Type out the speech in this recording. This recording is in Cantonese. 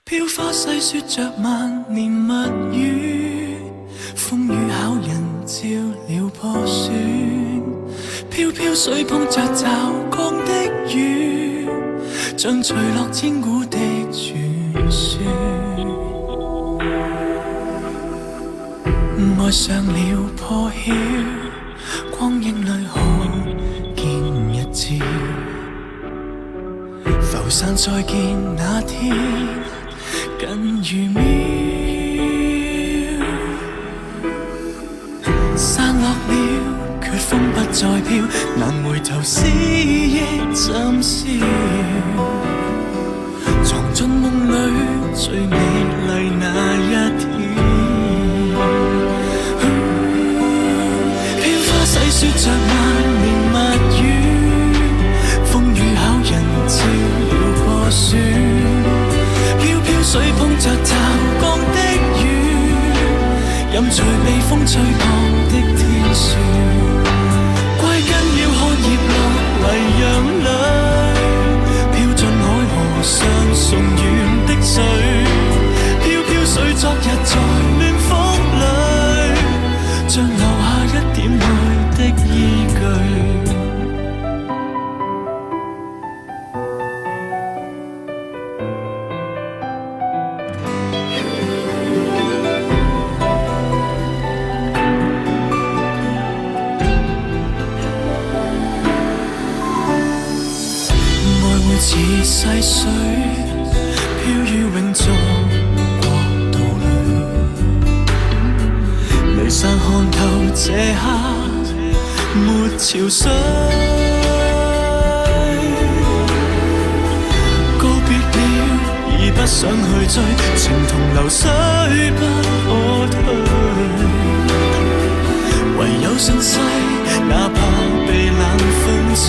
飄花細說着萬年蜜語，風雨考人照了破損，飄飄水碰着驟降的雨，像隨落千古的傳說。愛上了破曉，光影裏看見日照，浮散再見那天近如秒，散落了，卻風不再飄，難回頭思憶怎消？藏進夢裏最美麗那一天，飄花細說着萬年蜜語，風雨考人照了破損。水碰着驟降的雨，任隨被風吹過的天樹，歸根要看葉落泥壤裏，飄進海河上崇遠的水，飄飄水昨日在暖風裏，像留下一點愛的依據。似細水飄於永續國度裏，離散看透這刻沒潮水，告別了已不想去追，情同流水不可退，唯有順勢，哪怕被冷風吹。